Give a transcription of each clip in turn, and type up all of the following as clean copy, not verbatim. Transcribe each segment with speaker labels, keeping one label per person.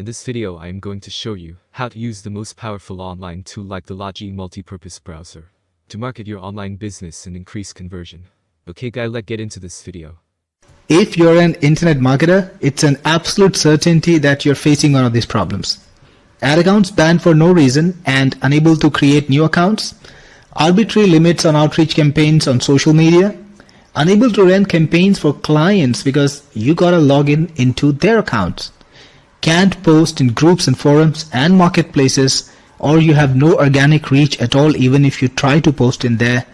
Speaker 1: In this video I am going to show you how to use the most powerful online tool like the Logii multi-purpose browser to market your online business and increase conversion. Okay guys, let's get into this video.
Speaker 2: If you're an internet marketer, it's an absolute certainty that you're facing one of these problems. Ad accounts banned for no reason and unable to create new accounts, arbitrary limits on outreach campaigns on social media, unable to run campaigns for clients because you gotta log in into their accounts, can't post in groups and forums and marketplaces, or you have no organic reach at all even if you try to post in there.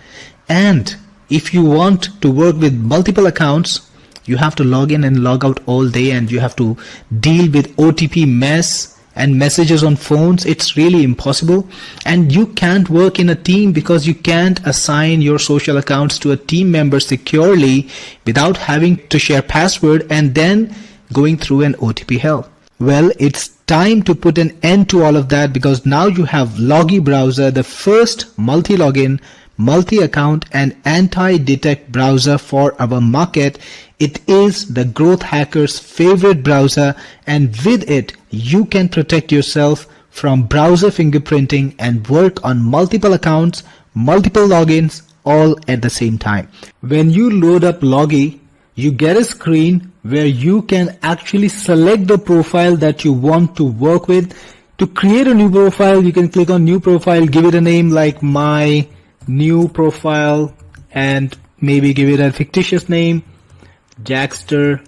Speaker 2: And if you want to work with multiple accounts, you have to log in and log out all day, and you have to deal with OTP mess and messages on phones. It's really impossible. And you can't work in a team because you can't assign your social accounts to a team member securely without having to share password and then going through an OTP hell. Well, it's time to put an end to all of that, because now you have Logii browser, the first multi-login, multi-account and anti-detect browser for our market. It is the growth hacker's favorite browser, and with it you can protect yourself from browser fingerprinting and work on multiple accounts, multiple logins, all at the same time. When you load up Logii, you get a screen where you can actually select the profile that you want to work with. To create a new profile, you can click on new profile, give it a name like my new profile, and maybe give it a fictitious name, Jackster,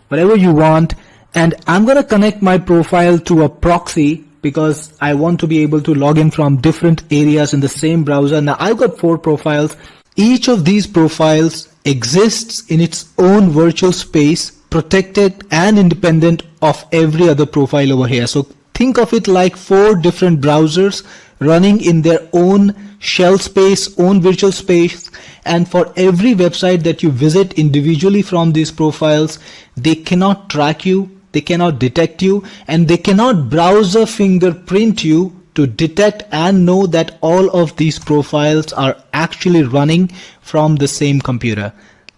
Speaker 2: whatever you want. And I'm gonna connect my profile to a proxy because I want to be able to log in from different areas in the same browser. Now I've got 4 profiles. Each of these profiles exists in its own virtual space, protected and independent of every other profile over here. So think of it like 4 different browsers running in their own shell space, own virtual space, and for every website that you visit individually from these profiles, they cannot track you, they cannot detect you, and they cannot browser fingerprint you to detect and know that all of these profiles are actually running from the same computer.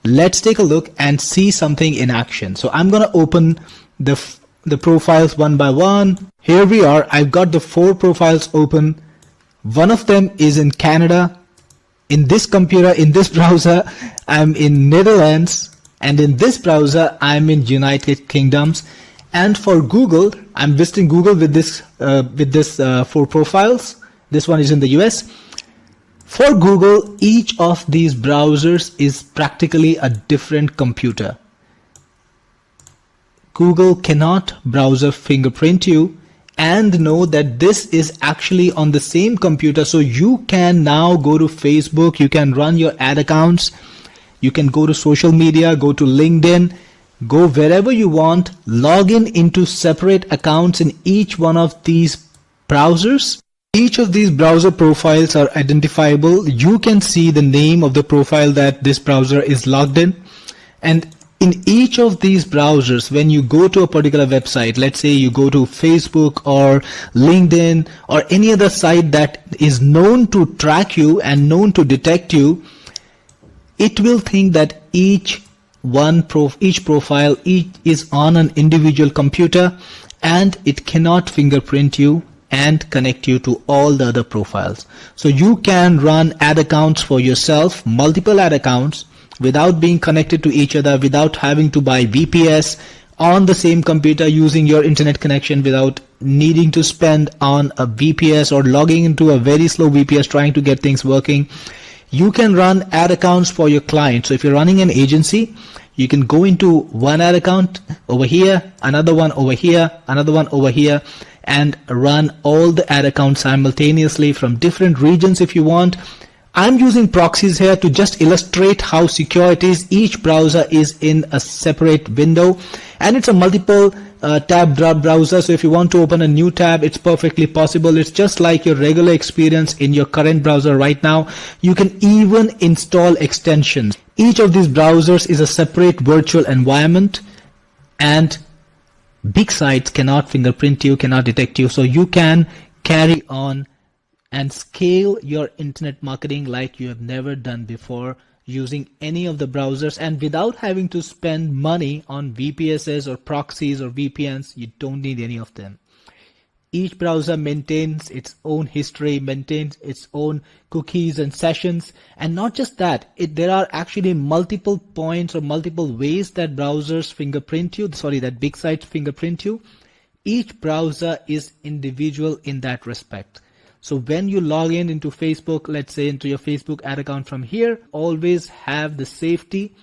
Speaker 2: Let's take a look and see something in action. So I'm gonna open the profiles one by one. Here we are. I've got the 4 profiles open. One of them is in Canada. In this computer, in this browser, I'm in Netherlands, and in this browser, I'm in United Kingdoms. And for Google, I'm visiting Google with this 4 profiles. This one is in the US. For Google, each of these browsers is practically a different computer. Google cannot browser fingerprint you and know that this is actually on the same computer. So you can now go to Facebook, you can run your ad accounts, you can go to social media, go to LinkedIn, go wherever you want, log in into separate accounts in each one of these browsers. Each of these browser profiles are identifiable. You can see the name of the profile that this browser is logged in. And in each of these browsers, when you go to a particular website, let's say you go to Facebook or LinkedIn or any other site that is known to track you and known to detect you, it will think that each profile is on an individual computer, and it cannot fingerprint you and connect you to all the other profiles. So you can run ad accounts for yourself, multiple ad accounts, without being connected to each other, without having to buy VPS on the same computer using your internet connection, without needing to spend on a VPS or logging into a very slow VPS trying to get things working. You can run ad accounts for your clients. So if you're running an agency, you can go into one ad account over here, another one over here, another one over here, and run all the ad accounts simultaneously from different regions if you want. I'm using proxies here to just illustrate how secure it is. Each browser is in a separate window, and it's a multiple tab browser. So if you want to open a new tab, it's perfectly possible. It's just like your regular experience in your current browser right now. You can even install extensions. Each of these browsers is a separate virtual environment, and big sites cannot fingerprint you, cannot detect you. So you can carry on and scale your internet marketing like you have never done before using any of the browsers, and without having to spend money on VPSs or proxies or VPNs. You don't need any of them. Each browser maintains its own history, maintains its own cookies and sessions. And not just that, there are actually multiple points or multiple ways that browsers fingerprint you, that big sites fingerprint you. Each browser is individual in that respect. So when you log in into Facebook, let's say into your Facebook ad account from here, always have the safety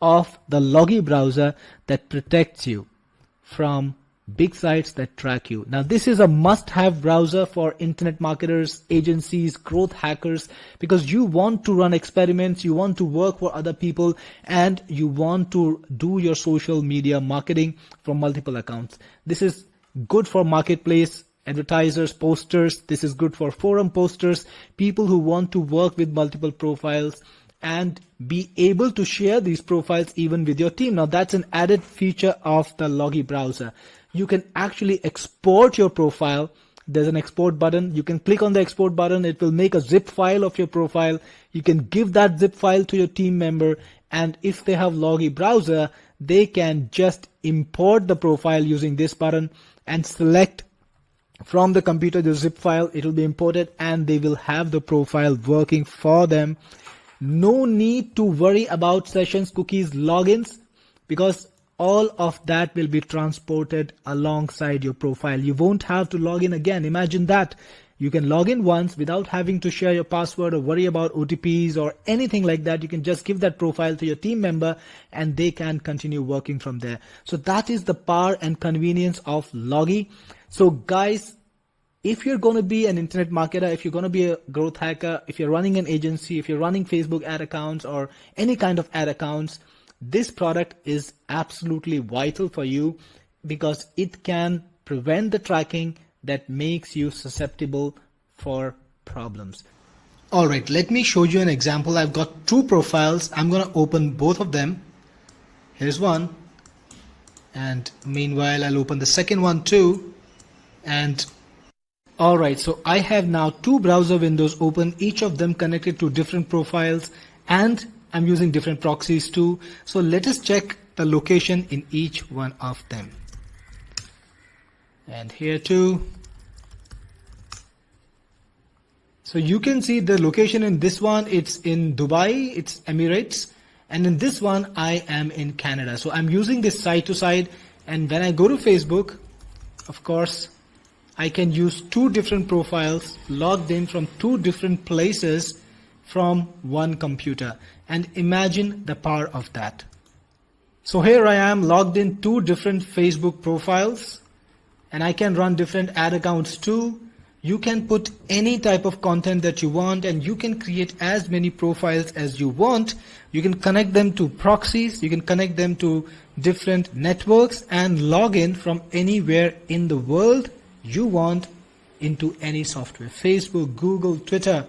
Speaker 2: of the Logii browser that protects you from big sites that track you. Now, this is a must-have browser for internet marketers, agencies, growth hackers, because you want to run experiments, you want to work for other people, and you want to do your social media marketing from multiple accounts. This is good for marketplace advertisers, posters. This is good for forum posters, people who want to work with multiple profiles and be able to share these profiles even with your team. Now, that's an added feature of the Logii browser. You can actually export your profile. There's an export button. You can click on the export button. It will make a zip file of your profile. You can give that zip file to your team member. And if they have Logii browser, they can just import the profile using this button and select from the computer the zip file. It will be imported and they will have the profile working for them. No need to worry about sessions, cookies, logins, because all of that will be transported alongside your profile. You won't have to log in again. Imagine that. You can log in once without having to share your password or worry about OTPs or anything like that. You can just give that profile to your team member and they can continue working from there. So that is the power and convenience of Logii. So guys, if you're going to be an internet marketer, if you're going to be a growth hacker, if you're running an agency, if you're running Facebook ad accounts or any kind of ad accounts, this product is absolutely vital for you because it can prevent the tracking that makes you susceptible for problems. All right, let me show you an example. I've got two profiles. I'm going to open both of them. Here's one. And meanwhile, I'll open the second one too. And all right, so I have now two browser windows open, each of them connected to different profiles, and I'm using different proxies too. So let us check the location in each one of them. And here too. So you can see the location in this one, it's in Dubai, it's Emirates. And in this one, I am in Canada. So I'm using this side to side. And when I go to Facebook, of course, I can use two different profiles logged in from two different places from one computer. And imagine the power of that. So here I am logged in two different Facebook profiles and I can run different ad accounts too. You can put any type of content that you want and you can create as many profiles as you want. You can connect them to proxies, you can connect them to different networks and log in from anywhere in the world you want into any software. Facebook, Google, Twitter,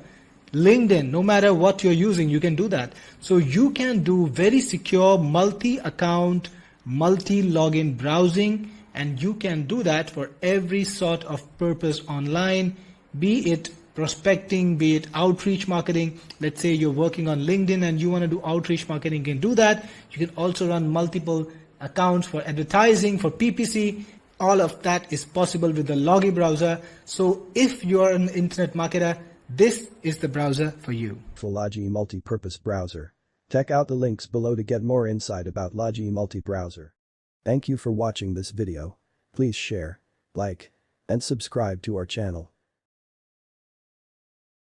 Speaker 2: LinkedIn, no matter what you're using, you can do that. So you can do very secure multi-account, multi-login browsing, and you can do that for every sort of purpose online, be it prospecting, be it outreach marketing. Let's say you're working on LinkedIn and you want to do outreach marketing, you can do that. You can also run multiple accounts for advertising, for PPC. All of that is possible with the Logii browser. So if you're an internet marketer, this is the browser for you.
Speaker 3: For Logii multi-purpose browser. Check out the links below to get more insight about Logii multi-browser. Thank you for watching this video. Please share, like, and subscribe to our channel.